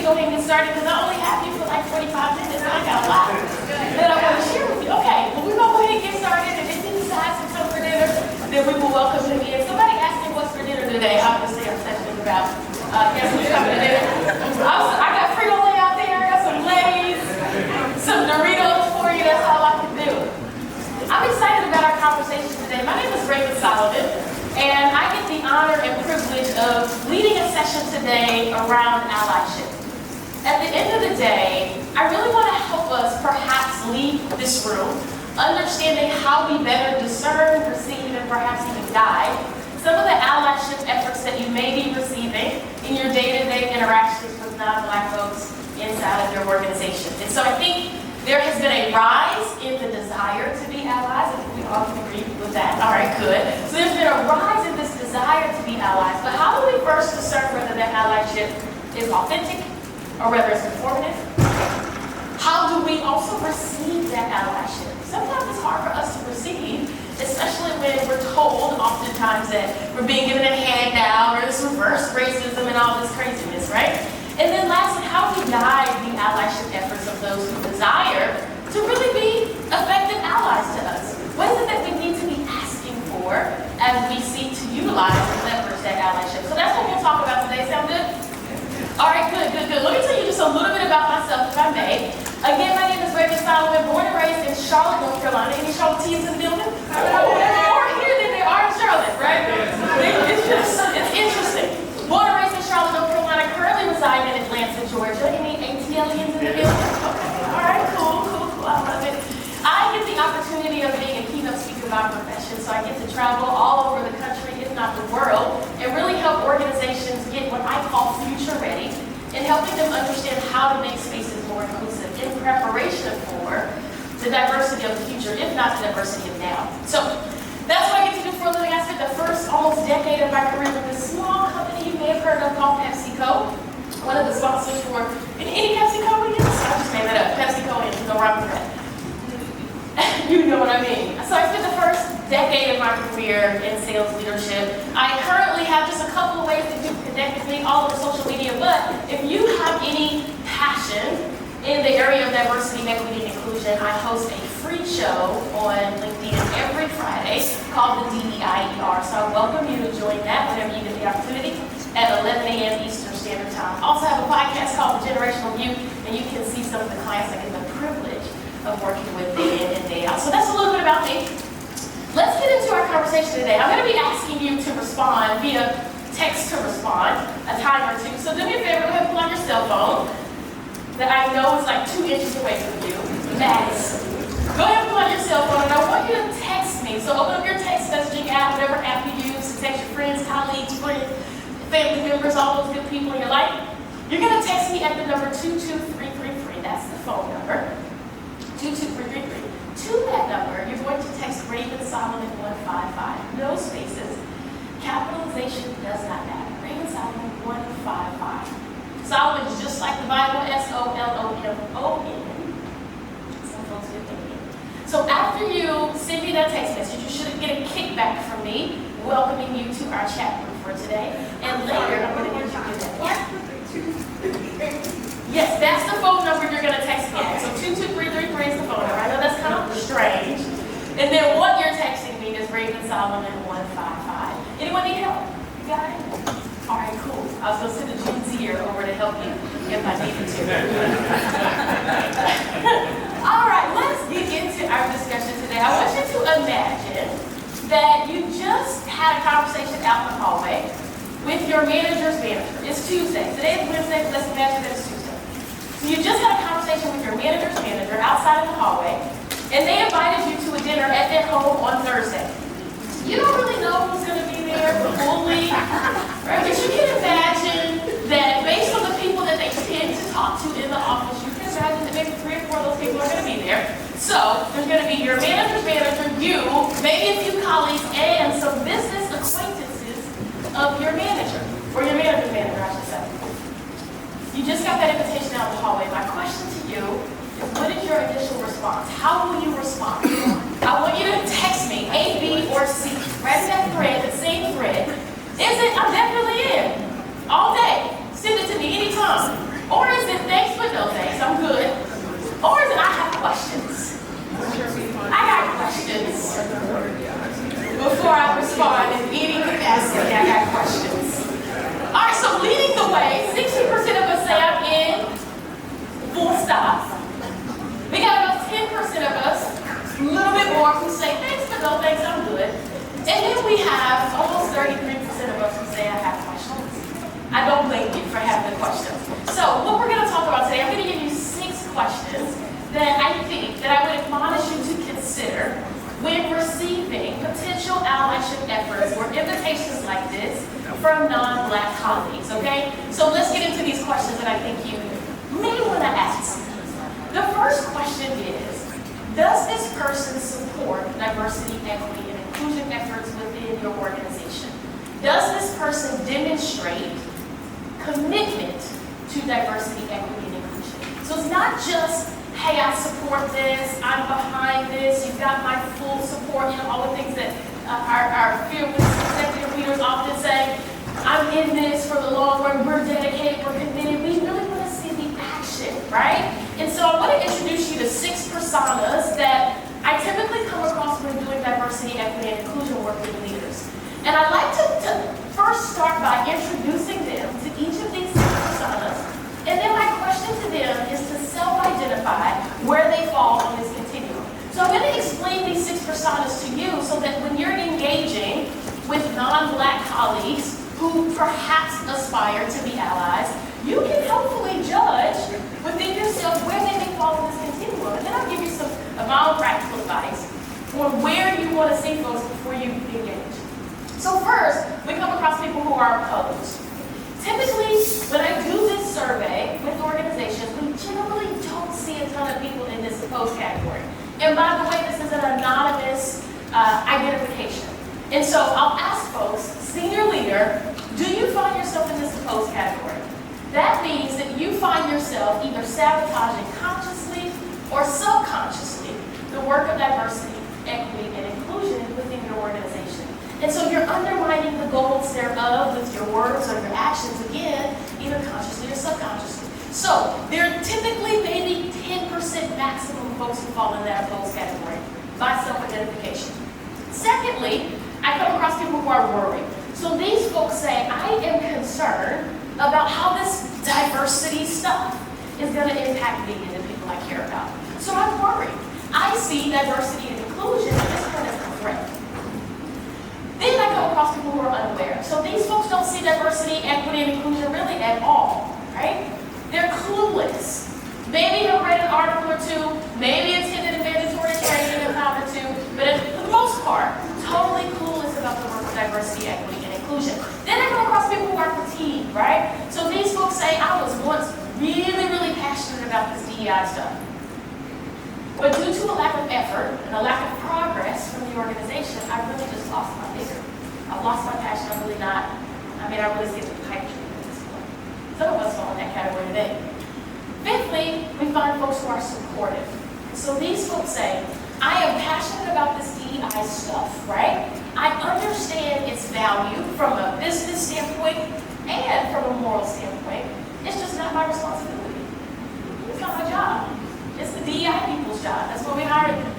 go ahead and get started because I only have you for like 45 minutes and I got a lot that I want to share with you. Okay, well, we're going to go ahead and get started, and if he decides to come for dinner, then we will welcome him in. Somebody asked me what's for dinner today. Obviously, our session is about guess who's coming to dinner. I got Frito-Lay out there. I got some Lay's, some Doritos for you. That's all I can do. I'm excited about our conversation today. My name is Raven Solomon, and I get the honor and privilege of leading a session today around allyship. At the end of the day, I really want to help us perhaps leave this room understanding how we better discern, perceive, and perhaps even guide some of the allyship efforts that you may be receiving in your day-to-day interactions with non-Black folks inside of your organization. And so I think there has been a rise in the desire to be allies. I think we all can agree with that. All right, good. So there's been a rise in this desire to be allies. But how do we first discern whether that allyship is authentic or whether it's informative? How do we also receive that allyship? Sometimes it's hard for us to receive, especially when we're told oftentimes that we're being given a handout or this reverse racism and all this craziness, right? And then lastly, how do we guide the allyship efforts of those who desire to really be effective allies to us? What is it that we need to be asking for as we seek to utilize and leverage that allyship? So that's what we'll talk about today. Sound good? All right, good. Let me tell you just a little bit about myself, if I may. Again, my name is Raven Solomon, born and raised in Charlotte, North Carolina. Any Charlotteans in the building? More here than there are in Charlotte, right? It's interesting. Born and raised in Charlotte, North Carolina, currently reside in Atlanta, Georgia. Any ATLians in the building? Okay, all right, cool. I love it. I get the opportunity of being a keynote speaker by profession, so I get to travel all over the country, if not the world, and really help organizations get what I call future ready, and helping them understand how to make spaces more inclusive in preparation for the diversity of the future, if not the diversity of now. So that's what I get to do for a living. I spent the first almost decade of my career with this small company you may have heard of called PepsiCo, one of the sponsors for any PepsiCo audience? I just made that up. PepsiCo and no rhyme with that. You know what I mean. So I spent the first decade of my career in sales leadership. I currently have just a couple of ways that you can connect with me all over social media, but if you have any passion in the area of diversity, equity, and inclusion, I host a free show on LinkedIn every Friday called the DEIER. So I welcome you to join that whenever you get the opportunity at 11 a.m. Eastern Standard Time. I also have a podcast called The Generational View, and you can see some of the clients I get the privilege of working with day in and day out. So that's a little bit about me. Let's get into our conversation today. I'm going to be asking you to respond via text to respond a time or two. So do me a favor, go ahead and pull out your cell phone that I know is like 2 inches away from you. Max. Go ahead and pull out your cell phone, and I want you to text me. So open up your text messaging app, whatever app you use, to text your friends, colleagues, family members, all those good people in your life. You're going to text me at the number 22333. That's the phone number. 22333. To that number, you're going to text Raven Solomon 155. No spaces. Capitalization does not matter. Raven Solomon 155. Solomon is just like the Bible, S-O-L-O-M-O-N. Some folks get thinking. So after you send me that text message, you should get a kickback from me welcoming you to our chat group for today. And later, I'm going to get you that. Yes, that's the phone number you're going to text me at. So 22333 is the phone number. I know that's kind of strange. And then what you're texting me is Raven Solomon 155. Anyone need help? You got it? All right, cool. I was going to send a June's ear over to help you if I needed to. All right, let's get into our discussion today. I want you to imagine that you just had a conversation out in the hallway with your manager's manager. It's Tuesday. Today is Wednesday, but let's imagine that it's Tuesday. So you just had a conversation with your manager's manager outside in the hallway, and they invited you to a dinner at their home on Thursday. You don't really know who's going to be there fully, right? But you can imagine that based on the people that they tend to talk to in the office, you can imagine that maybe 3 or 4 of those people are going to be there. So there's going to be your manager's manager, you, maybe a few colleagues, and some business acquaintances of your manager, or your manager's manager, I should say. You just got that invitation out in the hallway. My question to you is, what is your initial response? How will you respond? I want you to text me, A, B, or C. Right in that thread, the same thread. Is it, I'm definitely in. All day. Send it to me anytime. Or is before I respond in any capacity. I got questions. All right, so leading the way, 60% of us say I'm in, full stop. We got about 10% of us, a little bit more, who say thanks but no thanks, I'm good. And then we have almost 33% of us who say I have questions. I don't blame you for having the questions. So what we're going to talk about today, I'm going to give you 6 questions that I think that I would admonish you to consider when receiving potential allyship efforts or invitations like this from non-Black colleagues, okay? So let's get into these questions that I think you may want to ask. The first question is, does this person support diversity, equity, and inclusion efforts within your organization? Does this person demonstrate commitment to diversity, equity, and inclusion? So it's not just, hey, I support this, I'm behind this, you've got my full support, all the things that our fearless executive leaders often say. I'm in this for the long run, we're dedicated, we're committed. We really want to see the action, right? And so I want to introduce you to 6 personas that I typically come across when doing diversity, equity, and inclusion work with leaders. And I'd like to first start by introducing them to each of these 6 personas. And then my question to them is to self-identify where they fall on this continuum. So I'm going to explain these 6 personas to you so that when you're engaging with non-Black colleagues who perhaps aspire to be allies, you can hopefully judge within yourself where they may fall on this continuum. And then I'll give you some of my own practical advice on where you want to see folks before you engage. So first, we come across people who are opposed. Typically, when I do this survey with organizations, we generally don't see a ton of people in this opposed category. And by the way, this is an anonymous identification. And so I'll ask folks, senior leader, do you find yourself in this opposed category? That means that you find yourself either sabotaging consciously or subconsciously the work of diversity, equity, and inclusion within your organization. And so you're undermining the goals thereof with your words or your actions, again, either consciously or subconsciously. So there are typically maybe 10% maximum folks who fall in that opposed category by self-identification. Secondly, I come across people who are worried. So these folks say, I am concerned about how this diversity stuff is going to impact me and the people I care about. So I'm worried. I see diversity and inclusion as kind of a threat. Then I come across people who are unaware. So these folks don't see diversity, equity, and inclusion really at all, right? They're clueless. Maybe have read an article or two, maybe attended a mandatory training in time or two, but for the most part, totally clueless about the work of diversity, equity, and inclusion. Then I come across people who are fatigued, right? So these folks say, I was once really passionate about this DEI stuff. But due to a lack of effort and a lack of progress from the organization, I really just lost my vigor. I've lost my passion. I'm really not, I really see the pipe dream at this point. Some of us fall in that category today. Fifthly, we find folks who are supportive. So these folks say, I am passionate about this DEI stuff, right? I understand its value from a business standpoint and from a moral standpoint. It's just not my responsibility. It's not my job. It's the DEI people's job. That's what we hired them,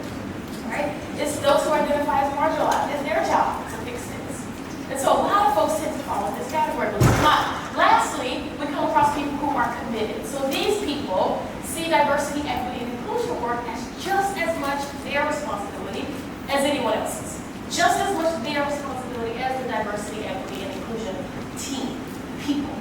right? It's those who identify as marginalized. It's their job to fix this. And so a lot of folks tend to fall in this category, but it's not. Lastly, we come across people who are committed. So these people see diversity, equity, and inclusion work as just as much their responsibility as anyone else's. Just as much their responsibility as the diversity, equity, and inclusion team, people.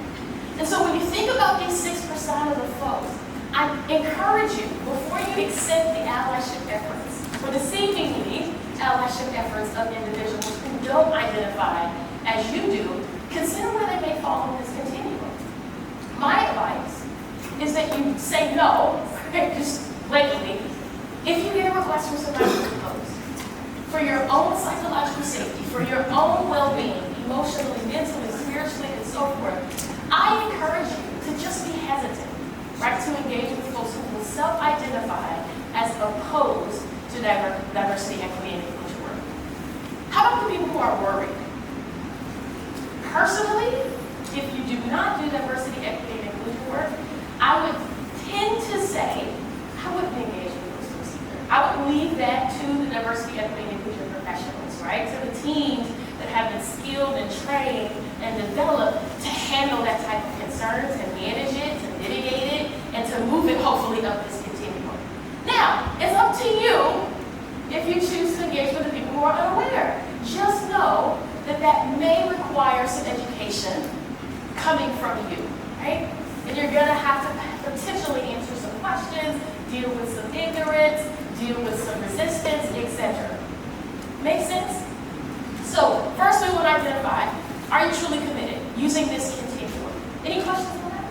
And so when you think about these 6% of the folks, I encourage you, before you accept the allyship efforts, or the seemingly allyship efforts of individuals who don't identify as you do, consider where they may fall in this continuum. My advice is that you say no, just blatantly, if you get a request from somebody who's opposed. For your own psychological safety, for your own well-being, emotionally, mentally, spiritually, and so forth, I encourage you to just be hesitant, right, to engage with folks who will self-identify as opposed to diversity, equity, and inclusion work. How about the people who are worried? Personally, if you do not do diversity, equity, and inclusion work, I would tend to say, I wouldn't engage with those folks either. I would leave that to the diversity, equity, and inclusion professionals, right? To the team skilled and trained and developed to handle that type of concern, to manage it, to mitigate it, and to move it hopefully up this continuum. Now, it's up to you if you choose to engage with the people who are unaware. Just know that that may require some education coming from you, right? And you're gonna have to potentially answer some questions, deal with some ignorance, deal with some resistance, etc. Make sense? So, first we want to identify, are you truly committed using this continuum? Any questions on that?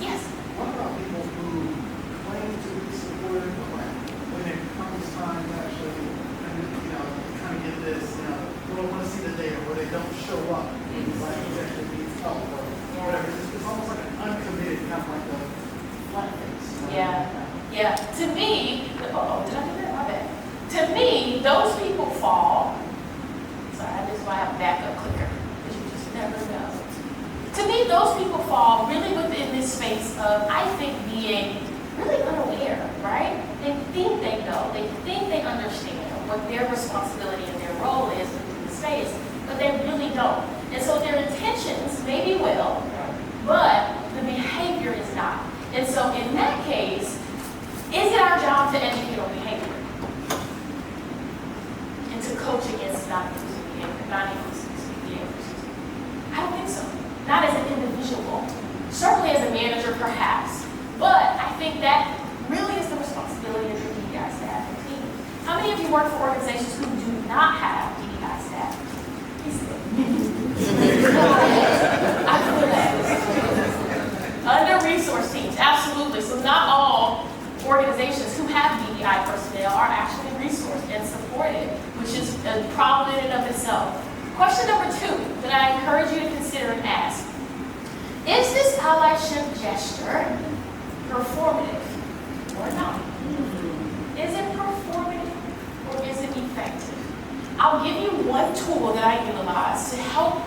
Yes? What about people who claim to be supportive, but when it comes time to actually, kind of get this, they don't want to see the data, or they don't show up, like who actually needs help, or whatever. It's almost like an uncommitted, kind of like a flat face. Yeah. To me, did I do that? My bad. To me, those people fall. Sorry, this is why I have a backup clicker, because you just never know. To me, those people fall really within this space of, I think, being really unaware, right? They think they know, they think they understand what their responsibility and their role is within the space, but they really don't. And so their intentions may be well, but the behavior is not. And so in that case, is it our job to educate on behavior? And to coach against not using behavior, not inclusive behaviors? I don't think so. Not as an individual. Certainly as a manager, perhaps. But I think that really is the responsibility of the DEI staff and team. How many of you work for organizations who do not have DEI staff? I feel that. Under-resourced teams, absolutely. So not all organizations who have DEI personnel are actually resourced and supported, which is a problem in and of itself. Question number 2 that I encourage you to consider and ask. Is this allyship gesture performative or not? Is it performative or is it effective? I'll give you one tool that I utilize to help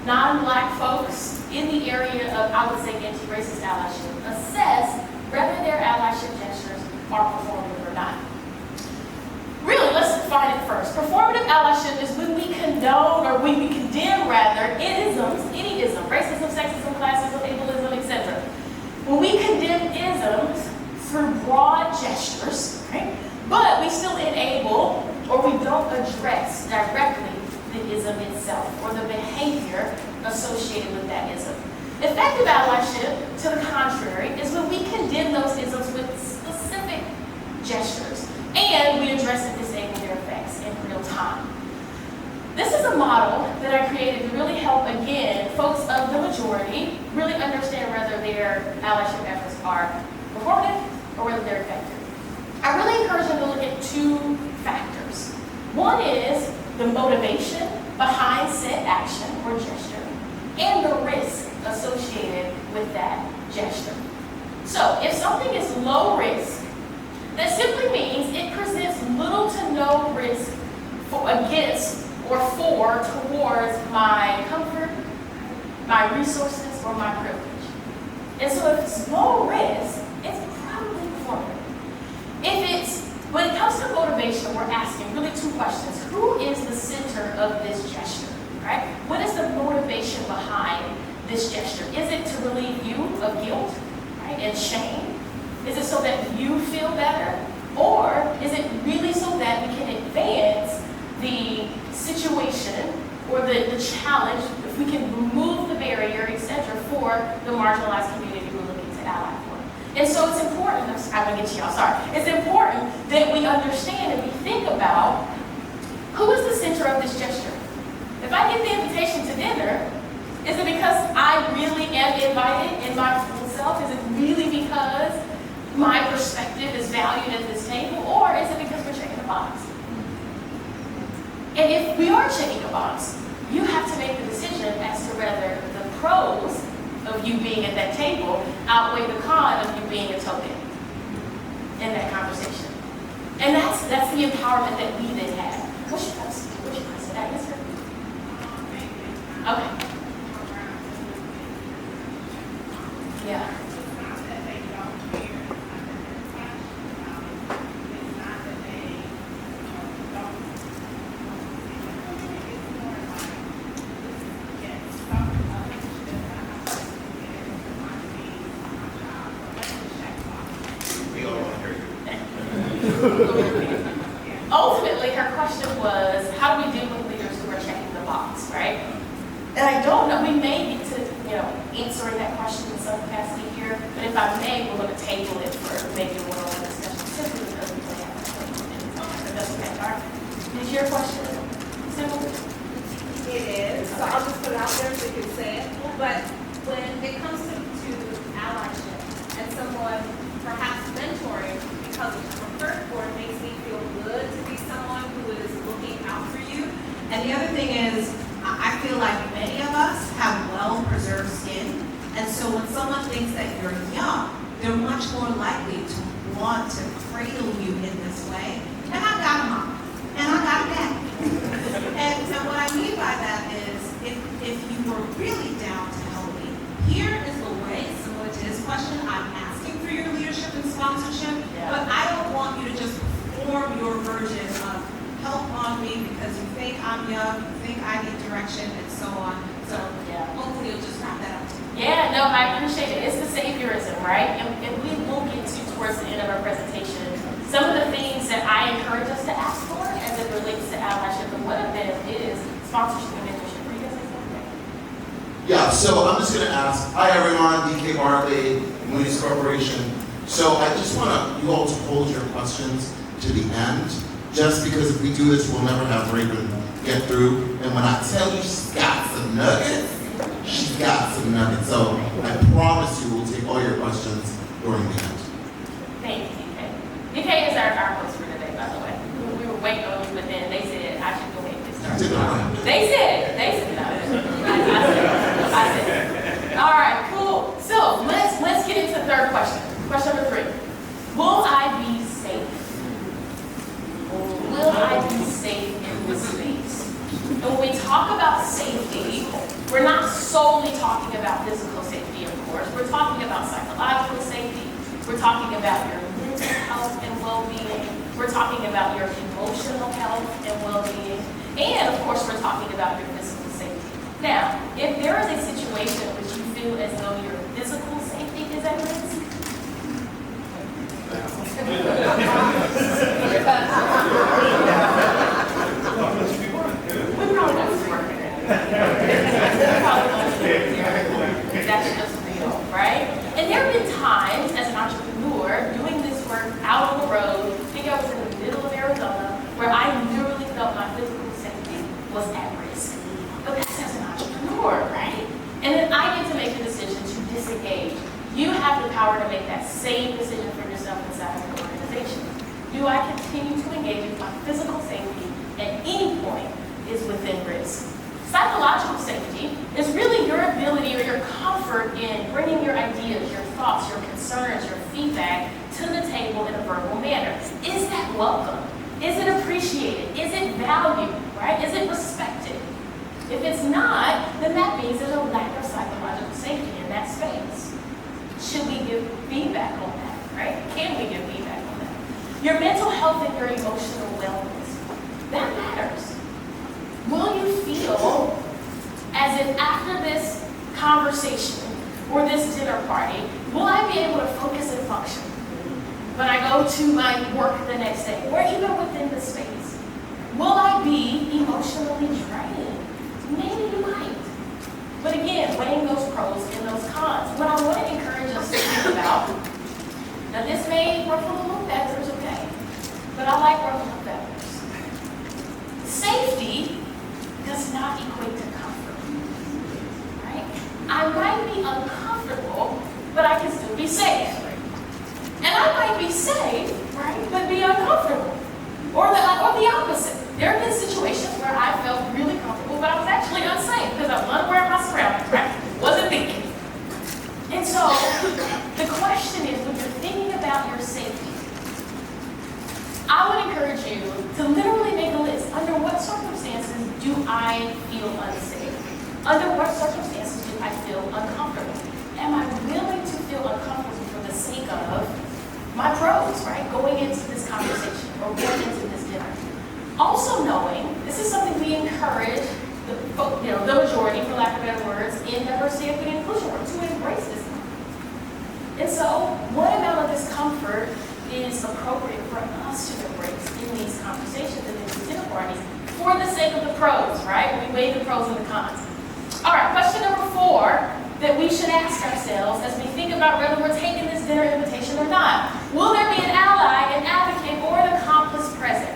non-Black folks in the area of, I would say, anti-racist allyship assess whether their allyship gestures are performative or not. Really, let's define it first. Performative allyship is when we condone, or when we condemn rather, any ism, racism, sexism, classism, ableism, etc. When we condemn isms through broad gestures, right? But we still enable, or we don't address directly the ism itself, or the behavior associated with that ism. Effective allyship, to the contrary, is when we condemn those isms with specific gestures, and we address and disable their effects in real time. This is a model that I created to really help, again, folks of the majority really understand whether their allyship efforts are performative or whether they're effective. I really encourage them to look at 2 factors. One is the motivation behind said action or gesture, and the risk associated with that gesture. So, if something is low risk, that simply means it presents little to no risk against or towards my comfort, my resources, or my privilege. And so if it's low risk, it's probably performative. When it comes to motivation, we're asking really 2 questions. Who is the center of this gesture, right? What is the motivation behind this gesture? Is it to relieve you of guilt, right, and shame? Is it so that you feel better? Or is it really so that we can advance the situation or the challenge, if we can remove the barrier, etc., for the marginalized community we're looking to ally for? And so it's important, I'm going to get to y'all, sorry. It's important that we understand and we think about who is the center of this gesture. If I get the invitation to dinner, is it because I really am invited in my full self? Is it really because my perspective is valued at this table? Or is it because we're checking a box? And if we are checking a box, you have to make the decision as to whether the pros of you being at that table outweigh the con of you being a token in that conversation. And that's the empowerment that we then have. What's your question? That is her. Okay. Yeah. And I don't know, we may get to, answering that question in some capacity here, but if I may, we're going to table it for maybe a one-on-one discussion, simply because we may have 20 minutes on it. But that's okay, all right? Is your question simple? It is, so I'll just put it out there so you can say it. But when it comes to allyship and someone perhaps mentoring because of preferred for it makes me feel good to be someone who is looking out for you. And the other thing is, I feel like many of us have well-preserved skin, and so when someone thinks that you're young, they're much more likely to want to cradle you in this way. And I got a mom, and I got a dad. And what I mean by that is, if you were really down to help me, here is the way, similar to his question, I'm asking for your leadership and sponsorship, but I don't want you to just form your version of help on me because you think I'm young, you think I need direction, and so on. So hopefully you'll just wrap that up. Yeah, no, I appreciate it. It's the saviorism, right? And we will get to, towards the end of our presentation, some of the things that I encourage us to ask for as it relates to allyship, and one of them is sponsorship and mentorship. Are you guys saying something? Yeah, so I'm just going to ask, hi everyone, DK Bartley, Moody's Corporation. So I just want you all to hold your questions to the end, just because if we do this, we'll never have Raven get through. And when I tell you she's got some nuggets, she's got some nuggets. So I promise you we'll take all your questions during the end. Thank you, DK. DK is our host for today, by the way. We were waiting on you, but then they said I should go ahead and get started. They said it. I said it. All right, cool. So let's get into the third question. Question number 3. Will I be safe? Will I be safe in this space? And when we talk about safety, we're not solely talking about physical safety, of course. We're talking about psychological safety. We're talking about your mental health and well-being. We're talking about your emotional health and well-being. And, of course, we're talking about your physical safety. Now, if there is a situation in which you feel as though your physical safety is at risk, we probably got some work in there. That's just real, right? And there have been times as an entrepreneur doing this work out on the road, I think I was in the middle of Arizona, where I literally felt my physical safety was at risk. But that's as an entrepreneur, right? And then I get to make the decision to disengage. You have the power to make that same decision for yourself inside of your organization. Do I continue to engage if my physical safety at any point is within risk? Psychological safety is really your ability or your comfort in bringing your ideas, your thoughts, your concerns, your feedback to the table in a verbal manner. Is that welcome? Is it appreciated? Is it valued, right? Is it respected? If it's not, then that means there's a lack of psychological safety in that space. Should we give feedback on that, right? Can we give feedback on that? Your mental health and your emotional wellness, that matters. Will you feel as if after this conversation or this dinner party, will I be able to focus and function when I go to my work the next day, or even within the space? Will I be emotionally drained? Maybe you might. But again, weighing those pros and those cons, what I want to encourage us to think about, now this may ruffle a little feathers, okay? But I like ruffling feathers. Safety does not equate to comfort, right? I might be uncomfortable, but I can still be safe. And I might be safe, right, but be uncomfortable. Or the opposite. There have been situations where I felt really comfortable, but I was actually unsafe because I was unaware of my surroundings, right? Wasn't thinking. And so the question is, when you're thinking about your safety, I would encourage you to literally make a list. Under what circumstances do I feel unsafe? Under what circumstances do I feel uncomfortable? Am I willing to feel uncomfortable for the sake of my pros, right? Going into this conversation or going into this dinner. Also knowing, this is something we encourage the majority, for lack of better words, in diversity, equity, and inclusion work to embrace this. And so, what amount of discomfort is appropriate for us to embrace in these conversations and in these dinner parties for the sake of the pros, right? We weigh the pros and the cons. All right. ask ourselves as we think about whether we're taking this dinner invitation or not. Will there be an ally, an advocate, or an accomplice present?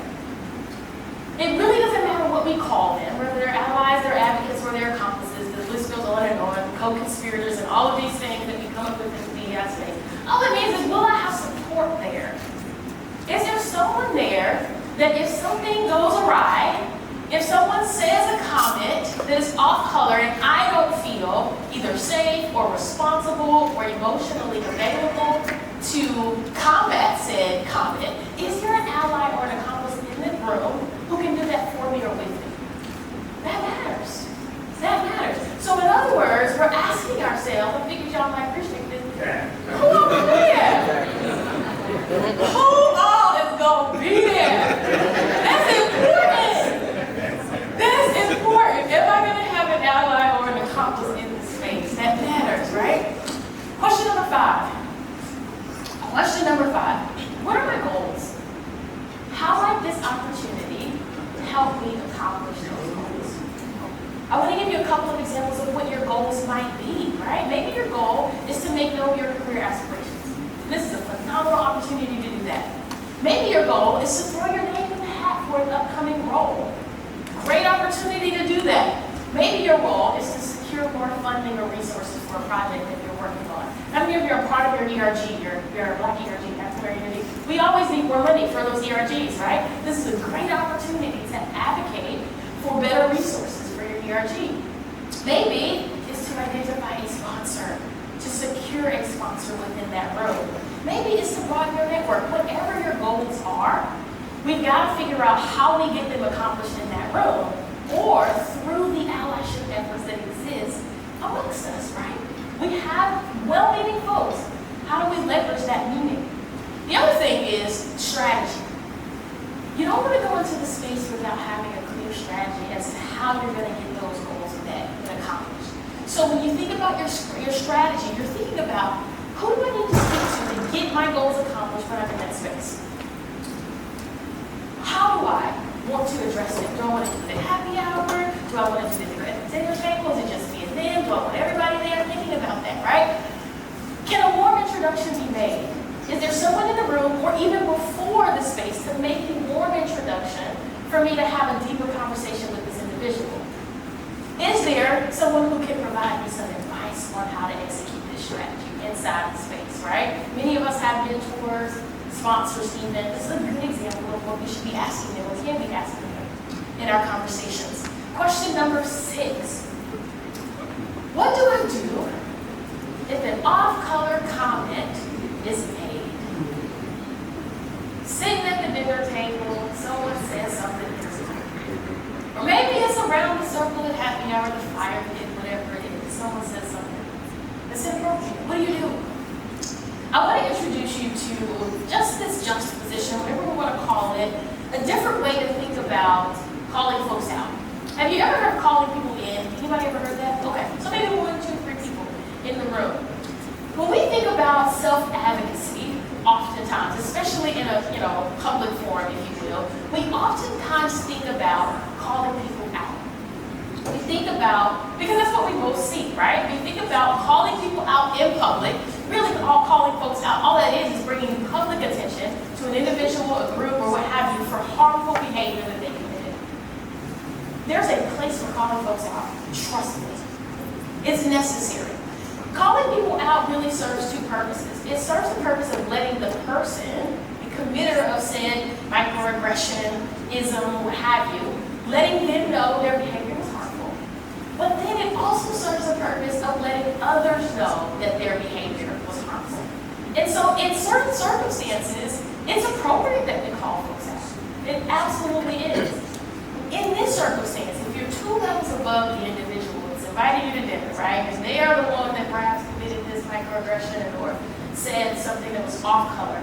It really doesn't matter what we call them, whether they're allies, they're advocates, or they're accomplices. The list goes on, co-conspirators, and all of these things that we come up with in the DEI space. All it means is, will I have support there? Is there someone there that if something goes awry, if someone says a comment that is off color and I don't feel either safe or responsible or emotionally available to combat said comment, is there an ally or an accomplice in the room who can do that for me or with me? That matters. That matters. So in other words, we're asking ourselves, I figured y'all might appreciate this. Who over there? Who all is going to be there? That's important. That's important. Am I going to have an ally or an accomplice in this space? That matters, right? Question number 5. Question number 5. What are my goals? How might this opportunity help me accomplish those goals? I want to give you a couple of examples of what your goals might be, right? Maybe your goal is to make known your career aspirations. This is a phenomenal opportunity to do that. Maybe your goal is to throw your name in the hat for an upcoming role. Great opportunity to do that. Maybe your goal is to secure more funding or resources for a project that you're working on. How many of you are part of your ERG, your Black ERG, African Unity? We always need more money for those ERGs, right? This is a great opportunity to advocate for better resources for your ERG. Maybe it's to identify a sponsor, to secure a sponsor within that room. Maybe it's to broaden your network. Whatever your goals are, we've got to figure out how we get them accomplished in that room or through the allyship efforts that exist amongst us, right? We have well-meaning folks. How do we leverage that meaning? The other thing is strategy. You don't want to go into the space without having a clear strategy as to how you're going to get those goals met and accomplished. So when you think about your strategy, you're thinking about who do I need to speak to get my goals accomplished when I'm in that space? How do I want to address it? Do I want to do it at happy hour? Do I want to do it at the dinner table? Is it just me and them? Do I want everybody there? Thinking about that, right? Can a warm introduction be made? Is there someone in the room or even before the space to make a warm introduction for me to have a deeper conversation with this individual? Is there someone who can provide me some advice on how to execute this strategy inside the space, right? Many of us have mentors, sponsors even. This is a good example of what we should be asking them, what we can be asking them in our conversations. Question number 6. What do I do if an off-color comment is made? Sitting at the dinner table, someone says something interesting. Or maybe it's around the circle at happy hour, the fire pit, whatever it is. Someone says something that's inappropriate. What do? I want to introduce you to just this juxtaposition, whatever we want to call it, a different way to think about calling folks out. Have you ever heard of calling people in? Anybody ever heard that? Okay, so maybe 1, 2, 3 people in the room. When we think about self-advocacy, oftentimes, especially in a public forum, if you will, we oftentimes think about calling people out. We think about, because that's what we most see, right? We think about calling people out in public, really calling folks out. All that is bringing public attention to an individual, a group, or what have you for harmful behavior that they committed. There's a place for calling folks out. Trust me. It's necessary. Calling people out really serves 2 purposes. It serves the purpose of letting the person, the committer of said microaggression, ism, what have you, letting them know their behavior was harmful. But then it also serves the purpose of letting others know that their behavior was harmful. And so in certain circumstances, it's appropriate that we call folks out. It absolutely is. In this circumstance, if you're 2 levels above the individual that's invited you to dinner, right, and they are the one that perhaps committed this microaggression or said something that was off color,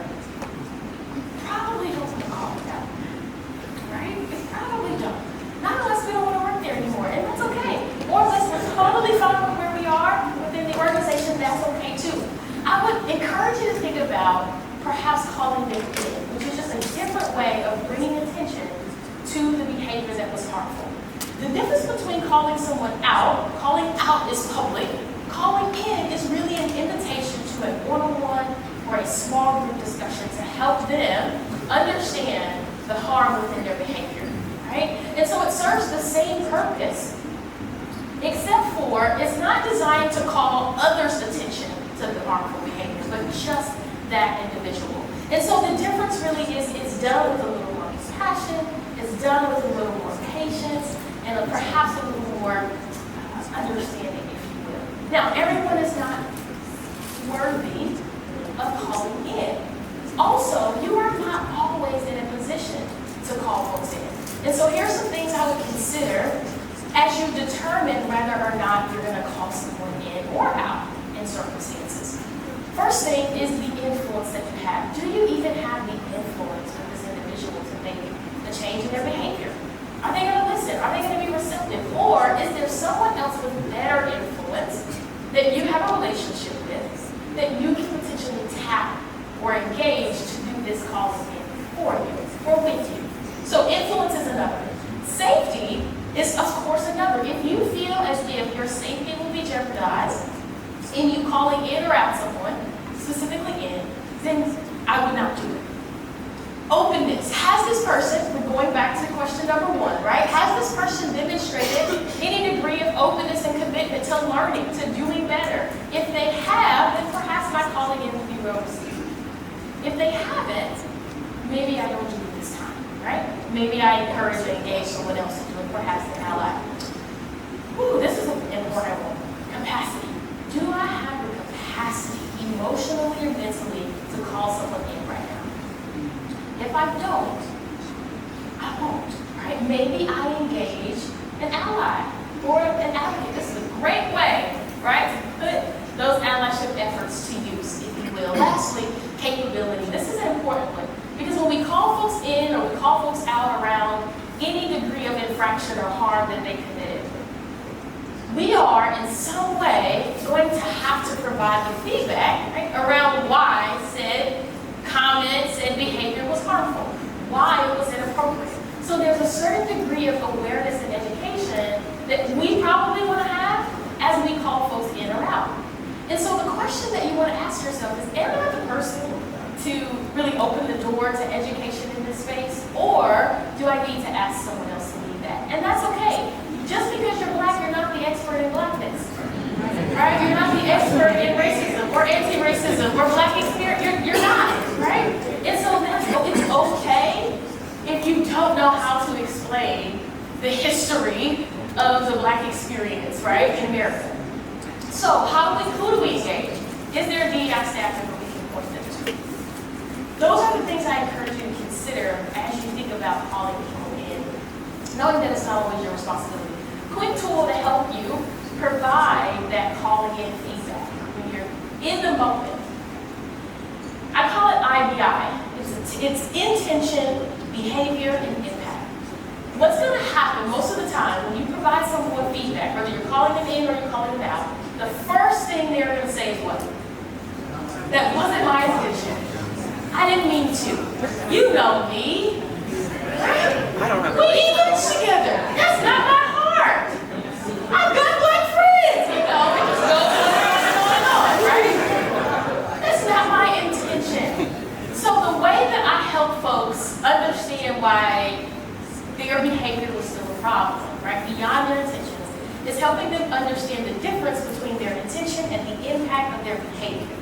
probably don't want to call it out, right? We probably don't. Not unless we don't want to work there anymore, and that's okay. Or unless we're totally fine with where we are within the organization, that's okay too. I would encourage you to think about perhaps calling them in, which is just a different way of bringing attention to the behavior that was harmful. The difference between calling someone out is public, calling in is really an invitation to a one-on-one or a small group discussion to help them understand the harm within their behavior, right? And so it serves the same purpose, except for it's not designed to call others' attention to the harmful behaviors, but just that individual. And so the difference really is it's done with a little more compassion, it's done with a little more patience, and perhaps a little more understanding, if you will. Now, everyone is not worthy of calling in. Also, you are not always in a position to call folks in. And so here's some things I would consider as you determine whether or not you're going to call someone in or out in circumstances. First thing is the influence that you have. Do you even have the influence with this individual to make a change in their behavior? Are they going to listen? Are they going to be receptive? Or is there someone else with better influence that you have a relationship with that you can potentially tap or engage to do this calling in for you or with you? So influence is another. Safety is, of course, another. If you feel as if your safety will be jeopardized in you calling in or out someone, specifically in, then I would not do it. Openness. Has this person, we're going back to question number 1, right? Has this person demonstrated any degree of openness and commitment to learning, to doing better? If they have, then perhaps my calling in will be well received. If they haven't, maybe I don't do it this time, right? Maybe I encourage and engage someone else to do it, perhaps an ally. Ooh, this is an important one. Capacity. Do I have the capacity, emotionally or mentally, to call someone in right now? If I don't, I won't, right? Maybe I engage an ally or an advocate. This is a great way, right, to put those allyship efforts to use, if you will. Lastly, capability. This is an important one because when we call folks in or we call folks out around any degree of infraction or harm that they committed, we are in some way going to have to provide the feedback, right, around why said comments and behavior was harmful, why it was inappropriate. So there's a certain degree of awareness and education that we probably want to have as we call folks in or out. And so the question that you want to ask yourself is, am I the person to really open the door to education in this space, or do I need to ask someone else to lead that? And that's okay. Just because you're black, you're not the expert in blackness. Right? You're not the expert in racism or anti-racism or black experience. You're not, right? And so it's okay if you don't know how to explain the history of the black experience, right, in America. So who do we engage? Is there a DEI staff member we can point them to? Those are the things I encourage you to consider as you think about calling people in, knowing that it's not always your responsibility. Quick tool to help you provide that calling in feedback when you're in the moment. I call it IBI. It's intention, behavior, and impact. What's going to happen most of the time when you provide someone feedback, whether you're calling them in or you're calling them out, the first thing they're going to say is what? That wasn't my intention. I didn't mean to. You know me. Right? I don't have We eat lunch together. That's not my heart. I've got black friends, you know. It just goes on, right? That's not my intention. So the way that I help folks understand why their behavior was still a problem, right, beyond their intentions, is helping them understand the difference between their intention and the impact of their behavior.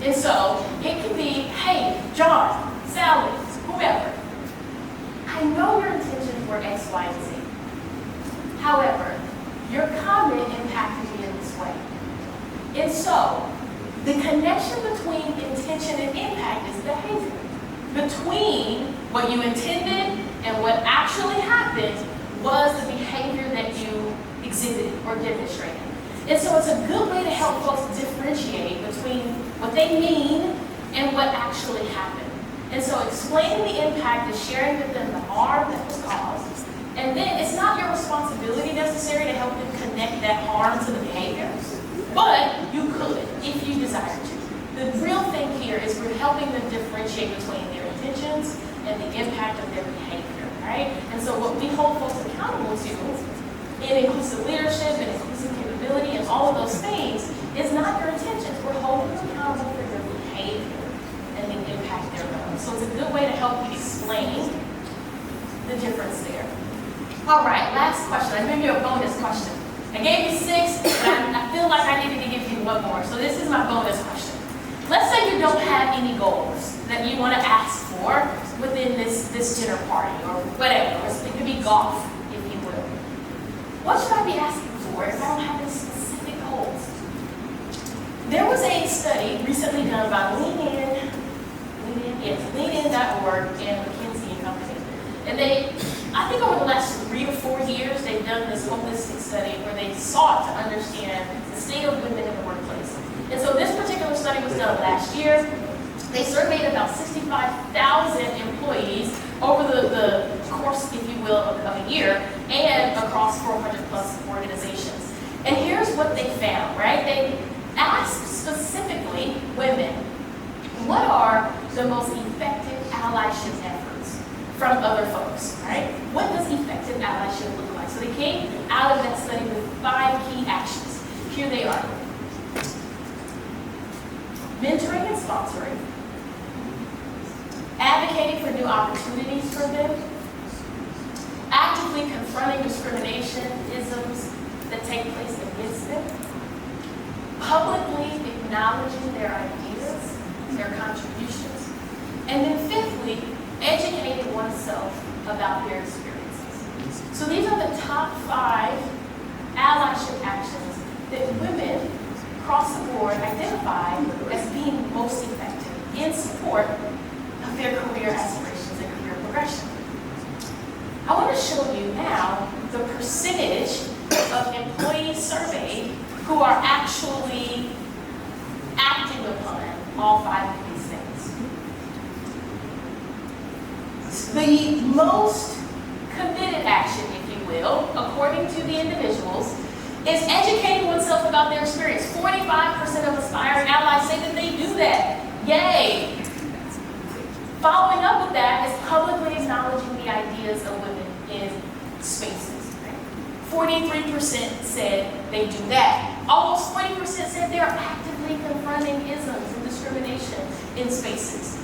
And so it could be, hey, John, Sally, whoever, I know your intentions were X, Y, and Z. However, your comment impacted me in this way. And so, the connection between intention and impact is behavior. Between what you intended and what actually happened was the behavior that you exhibited or demonstrated. And so it's a good way to help folks differentiate between what they mean and what actually happened. And so explaining the impact is sharing with them the harm that was caused. And then it's not your responsibility necessary to help them connect that harm to the behavior, but you could if you desire to. The real thing here is we're helping them differentiate between their intentions and the impact of their behavior, right? And so what we hold folks accountable to in inclusive leadership and inclusive capability accountability and all of those things is not your intentions. We're holding them accountable for their behavior and the impact thereof. So it's a good way to help you explain the difference there. All right, last question. I gave you a bonus question. I gave you 6, but I feel like I needed to give you one more. So this is my bonus question. Let's say you don't have any goals that you want to ask for within this dinner party or whatever. It could be golf, if you will. What should I be asking for if I don't have any specific goals? There was a study recently done by LeanIn.org and McKinsey & Company. And I think over the last 3 to 4 years, they've done this holistic study where they sought to understand the state of women in the workplace. And so this particular study was done last year. They surveyed about 65,000 employees over the course, if you will, of a year and across 400 plus organizations. And here's what they found, right? They asked specifically women, what are the most effective allyship efforts from other folks, right? What does effective allyship look like? So they came out of that study with 5 key actions. Here they are. Mentoring and sponsoring, advocating for new opportunities for them, actively confronting discrimination, isms that take place against them, publicly acknowledging their ideas, their contributions, and then 5thly, educating oneself about their experiences. So these are the top 5 allyship actions that women across the board identify as being most effective in support of their career aspirations and career progression. I want to show you now the percentage of employees surveyed who are actually acting upon all 5 of these things. The most committed action, if you will, according to the individuals, is educating oneself about their experience. 45% of aspiring allies say that they do that. Yay! Following up with that is publicly acknowledging the ideas of women in spaces. 43% said they do that. Almost 40% said they're actively confronting isms and discrimination in spaces.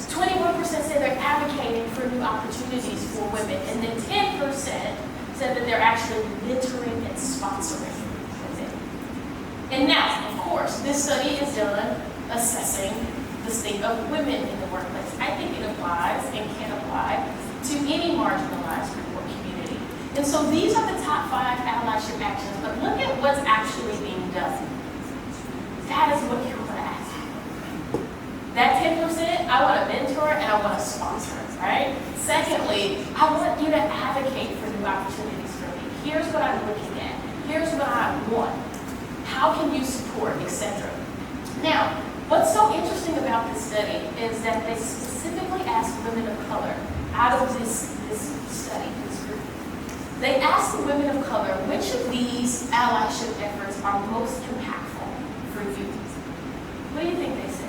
21% said they're advocating for new opportunities for women. And then 10% said that they're actually mentoring and sponsoring women. And now, of course, this study is done assessing the state of women in the workplace. I think it applies and can apply to any marginalized group or community. And so these are the top 5 allyship actions, but look at what's actually being done. That is what you want to ask for. That 10%, I want to mentor and I want to sponsor, right? Secondly, I want you to advocate for new opportunities for me. Here's what I'm looking at. Here's what I want. How can you support, etc. Now, what's so interesting about this study is that they specifically asked women of color out of this study, this group. They asked the women of color, which of these allyship efforts are most impactful for you? What do you think they said?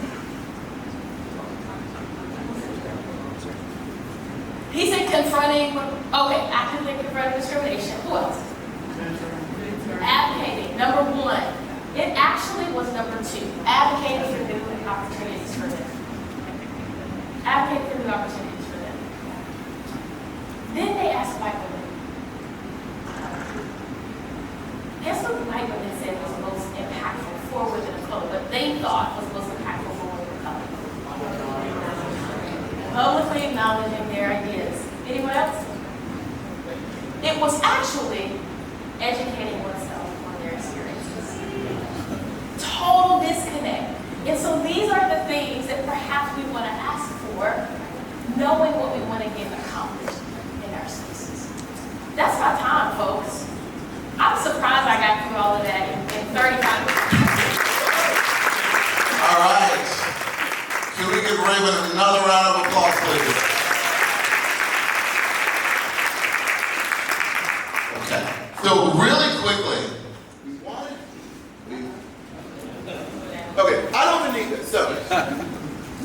He said confronting, okay, actively confronting discrimination. Who else? Advocating, number 1. It actually was number 2, advocating for new opportunities for them. Advocating for new opportunities for them. Then they asked white women. Guess what the white women said was most impactful for women of color, but they thought was most impactful for women of color? Publicly acknowledging their ideas. Anyone else? It was actually educating oneself on their experiences. Total disconnect. And so these are the things that perhaps we want to ask for, knowing what we want to get accomplished in our spaces. That's my time, folks. I'm surprised I got through all of that in 35 minutes. All right. Can we give Raven another round of applause, please? Okay. So really quickly, okay, I don't even need this. So,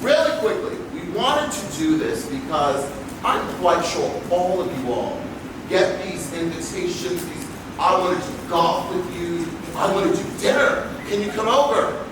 really quickly, we wanted to do this because I'm quite sure all of you all get these invitations, these I want to do golf with you. I want to do dinner. Can you come over?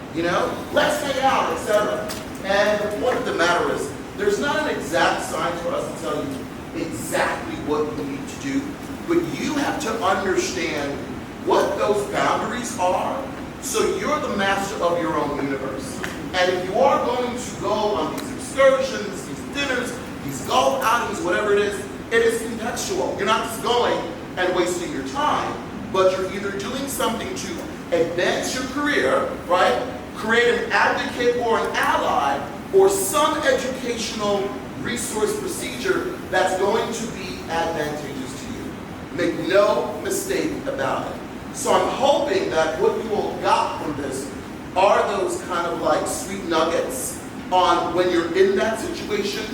Let's hang out, etc. And the point of the matter is, there's not an exact science for us to tell you exactly what you need to do, but you have to understand what those boundaries are, so you're the master of your own universe. And if you are going to go on these excursions, these dinners, these golf outings, whatever it is contextual. You're not just going and wasting your time, but you're either doing something to advance your career, right? Create an advocate or an ally, or some educational resource procedure that's going to be advantageous to you. Make no mistake about it. So I'm hoping that what you all got from this are those kind of like sweet nuggets on when you're in that situation,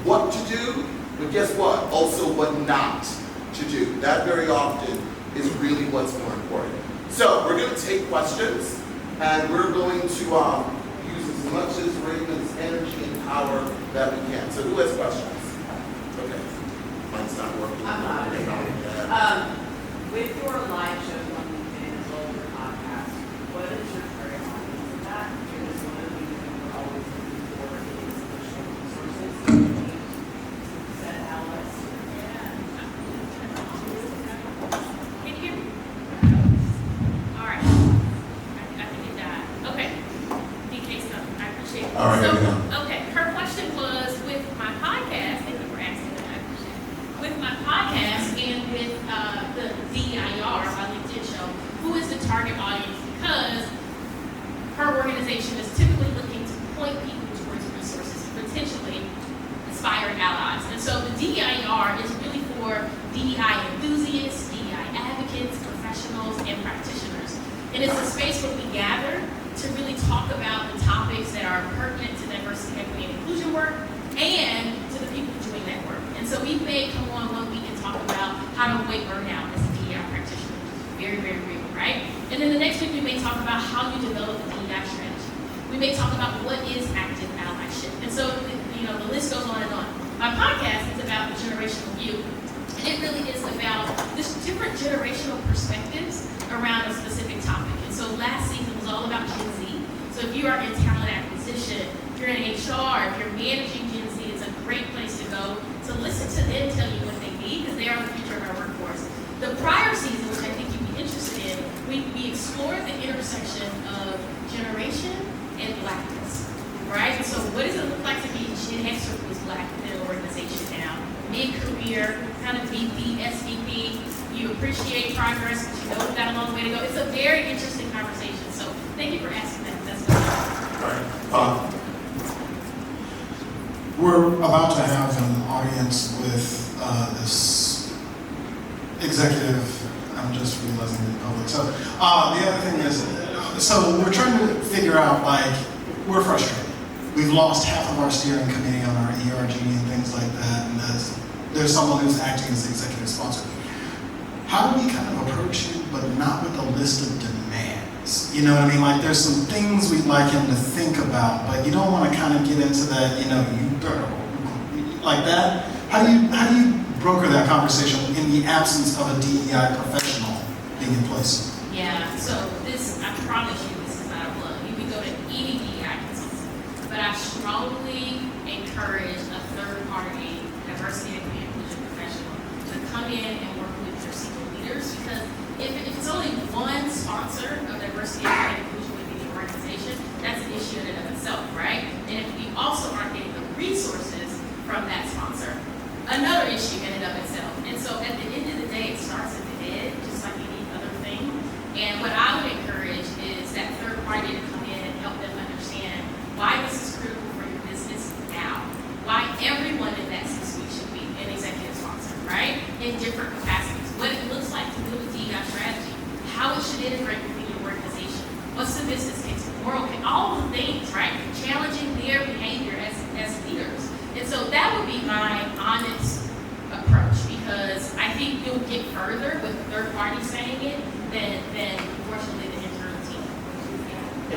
what to do, but guess what? Also what not to do. That very often is really what's more important. So we're going to take questions, and we're going to use as much as Raven's energy and power that we can. So who has questions? Okay. Mine's not working. I'm not. With your live shows on LinkedIn as well as your podcast, what is your target audience for that? Because one of the things that we're always looking for is additional resources to set outlets. Can you hear me? All right. I think it died. Okay. DK stuff. I appreciate it. All right, here we go. Okay. Her question was with my podcast. Thank you for asking that. I appreciate it. With my podcast and with the DEIR, my LinkedIn show, who is the target audience? Because her organization is typically looking to point people towards resources, potentially inspiring allies. And so the DEIR is really for DEI enthusiasts, DEI advocates, professionals, and practitioners. And it's a space where we gather to really talk about the topics that are pertinent to diversity, equity, and inclusion work, and to the people doing that work. And so we may come on one week and talk about how to avoid burnout as a DEI practitioner, which is very, very real, right? And then the next week we may talk about how you develop a DEI strategy. We may talk about what is active allyship. And so, the list goes on and on. My podcast is about the generational view. And it really is about this different generational perspectives around a specific topic. And so last season was all about Gen Z. So if you are in talent acquisition, if you're in HR, if you're managing Gen Z, it's a great place to go to listen to them tell you what they need, because they are the future of our workforce. The prior season, which I think you'd be interested in, we explored the intersection of generation and blackness, right? And so what does it look like to be Gen Xer who is black within an organization now? Mid-career, kind of VP, SVP, you appreciate progress, but you know we've got a long way to go. It's a very interesting conversation, so thank you for asking that. That's good. We're about to have an audience with this executive. I'm just realizing in public. So the other thing is, so we're trying to figure out, we're frustrated. We've lost half of our steering committee on our ERG and things like that, and there's someone who's acting as the executive sponsor. How do we kind of approach you, but not with a list of demands? You know what I mean? There's some things we'd like him to think about, but you don't want to kind of get into that, like that. How do you broker that conversation in the absence of a DEI professional being in place? Yeah, so I promise you, this is not a plug. You can go to any DEI consultant, but I strongly encourage a third-party diversity, equity, and inclusion professional to come in and work with your senior leaders, because if it's only one sponsor of diversity, equity, and inclusion within the organization, that's an issue in and of itself, right? And if we also aren't getting the resources from that sponsor, another issue in and of itself. And so at the end of the day, it starts at the head, just like any other thing. And what I would encourage is that third party to come in and help them understand why this is critical for your business now, why everyone in that C-suite should be an executive sponsor, right? In different capacities, what it looks like to build a DEI strategy, how it should integrate within your organization, what's the business case, moral case, all the things, right? Challenging their behavior as leaders. And so that would be my honest approach, because I think you'll get further with a third party saying it than unfortunately the internal team.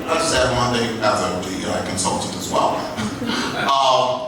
I'll just add one thing as a DEI consultant as well.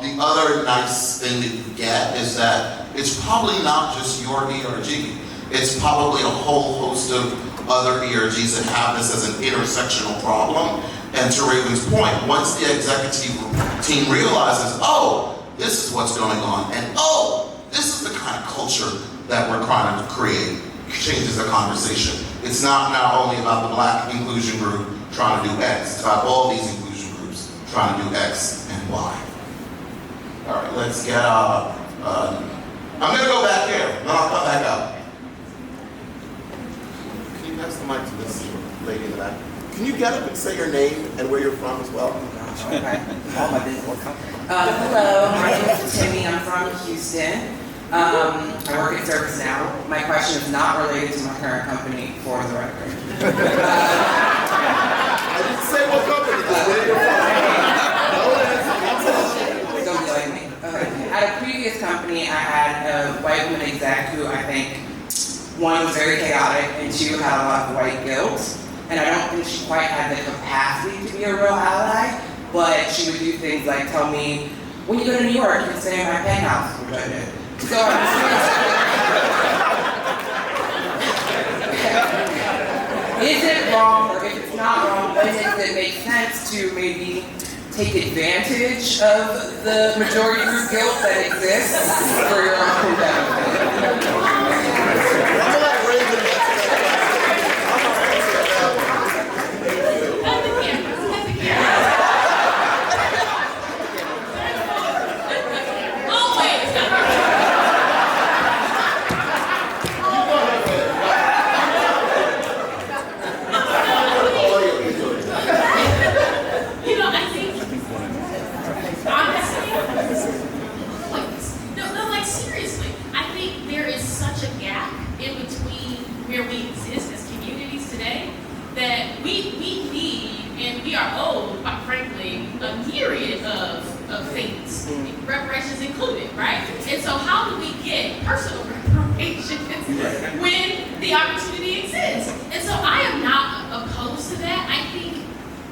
The other nice thing that you get is that it's probably not just your ERG. It's probably a whole host of other ERGs that have this as an intersectional problem. And to Raven's point, once the executive team realizes, oh, this is what's going on, and oh, this is the kind of culture that we're trying to create, changes the conversation. It's not now only about the Black inclusion group trying to do X, it's about all these inclusion groups trying to do X and Y. All right, let's get, I'm gonna go back here, then I'll come back up. Can you pass the mic to this lady in the back? Can you get up and say your name and where you're from as well? Okay. All my business. Hello, my name is Timmy. I'm from Houston. I work at ServiceNow. My question is not related to my current company, for the record. I didn't say what company, just where you're from. Don't be like me. Okay. At a previous company, I had a white woman exec who I think, one, was very chaotic, and two, had a lot of white guilt. And I don't think she quite had the capacity to be a real ally, but she would do things like tell me, when you go to New York, you can stay in my penthouse, which I did. So I'm just is it wrong, or if it's not wrong, then does it make sense to maybe take advantage of the majority group guilt that exists for your own benefit? reparations included, right? And so how do we get personal reparations when the opportunity exists? And so I am not opposed to that. I think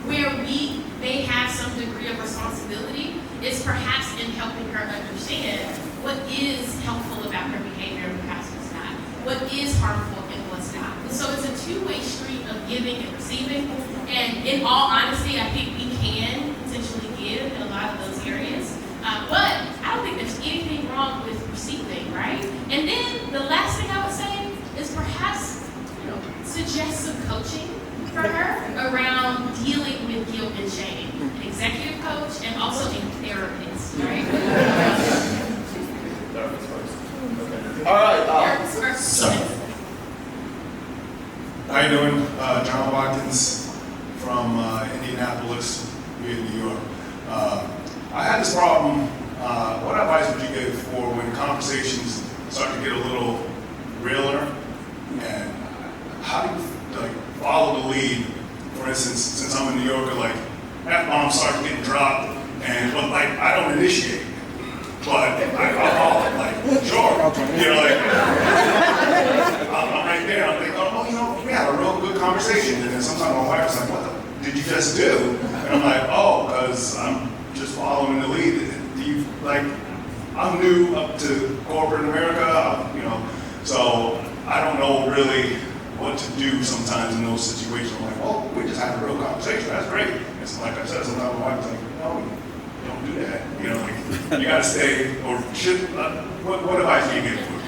where we may have some degree of responsibility is perhaps in helping her understand what is helpful about her behavior and perhaps what's not, what is harmful and what's not. And so it's a two-way street of giving and receiving. And in all honesty, I think we can potentially give in a lot of those areas. But I don't think there's anything wrong with receiving, right? And then the last thing I would say is perhaps, suggest some coaching for her around dealing with guilt and shame. An executive coach and also a therapist, right? Therapist first. All right. Therapist first. So. How you doing? John Watkins from Indianapolis, here in New York. I had this problem. What advice would you give for when conversations start to get a little realer? And how do you follow the lead? For instance, since I'm in New York, F-bombs start getting dropped, and I don't initiate, but I'll follow it, sure. I'm right there. I'm thinking, we had a real good conversation, and then sometimes my wife is like, "What the did you just do?" And I'm like, "Oh, because I'm just following the lead." I'm new up to corporate America, so I don't know really what to do sometimes in those situations. I'm like, "Oh, we just had a real conversation. That's great." And so, like I said, sometimes my wife's like, "No, don't do that. You gotta stay, or should, what advice do you give for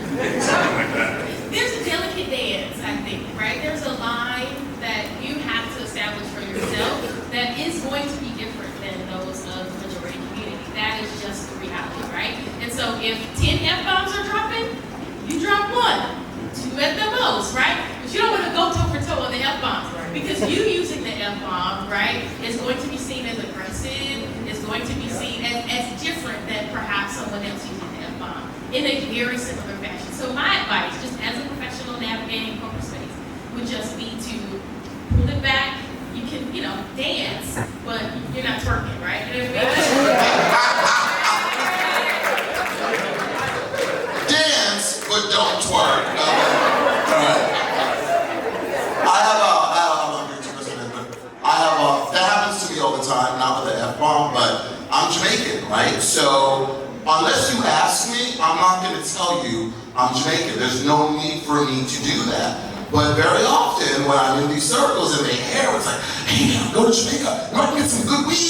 something like that?" There's a delicate dance, I think, right? There's a line that you have to establish for yourself that is going to be different than those of the majority community. That is just the reality, right? And so if 10 F-bombs are dropping, you drop 1, 2 at the most, right? But you don't want to go toe for toe on the F-bombs, because you using the F-bomb, right, is going to be seen as aggressive, is going to be seen as different than perhaps someone else using the F-bomb in a very similar fashion. So my advice, just as a professional navigating corporate space, would just be to pull it back. You can, dance, but you're not twerking, right? You know what I mean? Dance, but don't twerk. All right. That happens to me all the time, not with the F-bomb, but I'm Jamaican, right? So unless you ask me, I'm not going to tell you I'm Jamaican. There's no need for me to do that. But very often when I'm in these circles and they hear, it's like, hey man, go to Jamaica, you might get some good weed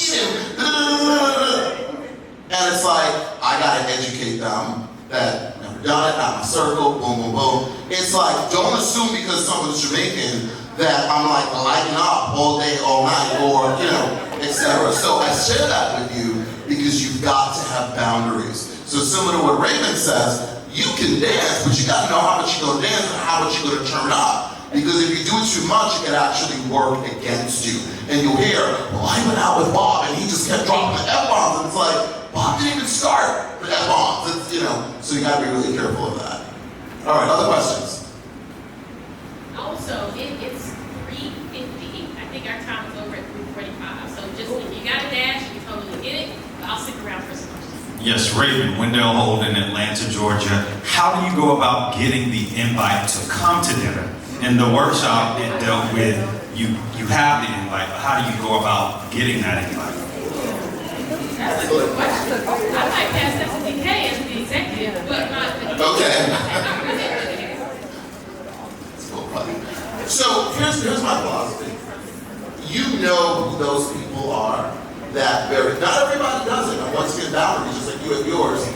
and it's like, I gotta educate them that never done it, not my circle, boom, boom, boom. It's like, don't assume because someone's Jamaican that I'm like lighting up all day, all night, or, etc. So I share that with you because you've got to have boundaries. So similar to what Raymond says, you can dance, but you gotta know how much you're gonna dance and how much you're gonna turn up. Because if you do it too much, it can actually work against you. And you'll hear, well, I went out with Bob and he just kept dropping the F-bombs. And it's like, Bob didn't even start with F-bombs. So you gotta be really careful of that. All right, other questions? Also, it's 3:50. I think our time is over at 3:45. So just if you got a dash, you totally get it. But I'll stick around for some questions. Yes, Raven, Wendell Holden, Atlanta, Georgia. How do you go about getting the invite to come to dinner? In the workshop, it dealt with you have the invite, but how do you go about getting that invite? That's a good question. I might pass that to DK as the executive, but Okay. So here's my philosophy. You know who those people are that not everybody does it. And once again, boundaries, just like you have yours.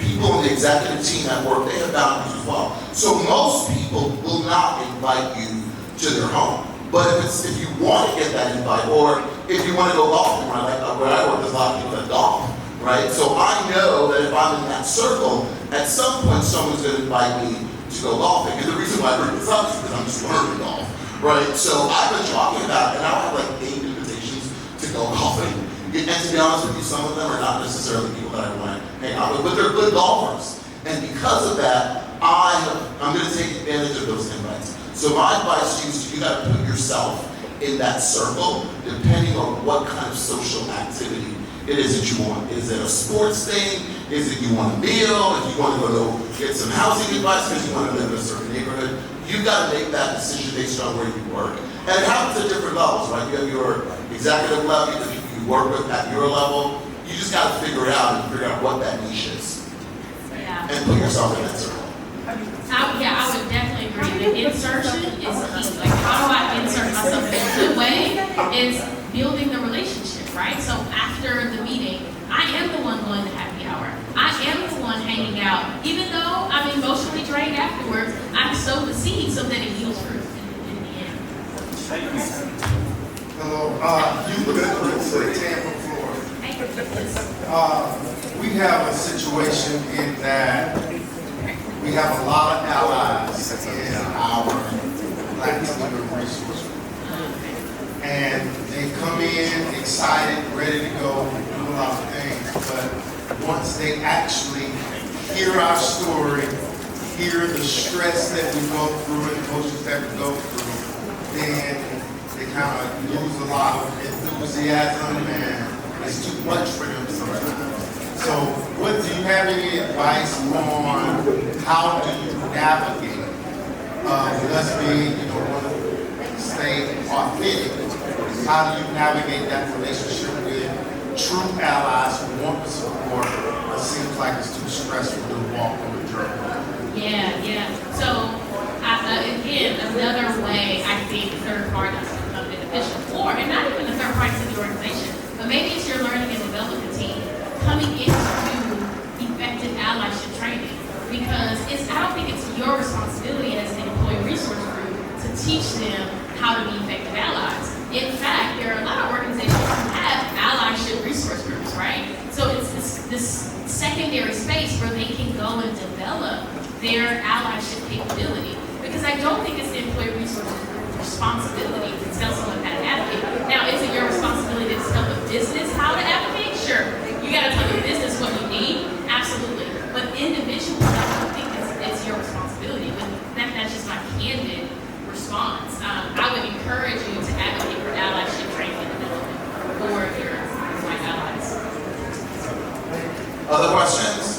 People on the executive team at work, they have boundaries as well. So most people will not invite you to their home. But if you want to get that invite, or if you want to go golfing, right? Like where I work, there's a lot of people that golf, right? So I know that if I'm in that circle, at some point someone's going to invite me to go golfing. And the reason why I bring this up is because I'm just learning golf, right? So I've been talking about it, and now I have like 8 invitations to go golfing. And to be honest with you, some of them are not necessarily people that I want to hang out with, but they're good golfers. And because of that, I'm going to take advantage of those invites. So my advice to you is you got to put yourself in that circle, depending on what kind of social activity it is that you want. Is it a sports thing? Is it you want a meal? If you want to go get some housing advice because you want to live in a certain neighborhood, you've got to make that decision based on where you work. And it happens at different levels, right? You have your executive level, the people you work with at your level. You just got to figure it out and figure out what that niche is. Yeah. And put yourself in that circle. I would definitely agree that insertion is key. Like, how do I insert myself in a good way? Is building the relationship, right? So after the meeting, I am the one going to happy hour. I am the one hanging out. Even though I'm emotionally drained afterwards, I sow the seed so that it yields fruit in the end. Hello, you Tampa, Florida. We have a situation in that we have a lot of allies in our Latino resource group. And they come in excited, ready to go, do a lot of things. But once they actually hear our story, hear the stress that we go through and the emotions that we go through, then they kind of lose a lot of enthusiasm and it's too much for them sometimes. So do you have any advice on how do you navigate with us being, want to stay authentic? How do you navigate that relationship with true allies who want to support, but seems like it's too stressful to walk on the journey? Yeah. So, again, another way I think third parties become beneficial, and not even the third parties in the organization, but maybe it's your learning and development team coming into effective allyship training. Because I don't think it's your responsibility as the employee resource group to teach them how to be effective allies. In fact, there are a lot of organizations who have allyship resource groups, right? So it's this secondary space where they can go and develop their allyship capability. Because I don't think it's the employee resource group's responsibility to tell someone how to advocate. Now, is it your responsibility to tell the business how to advocate? Sure. You gotta tell the business what you need? Absolutely. But individually, I don't think it's your responsibility. But that's just my candid response. I would encourage you to advocate for allyship training and development for your white allies. Other questions?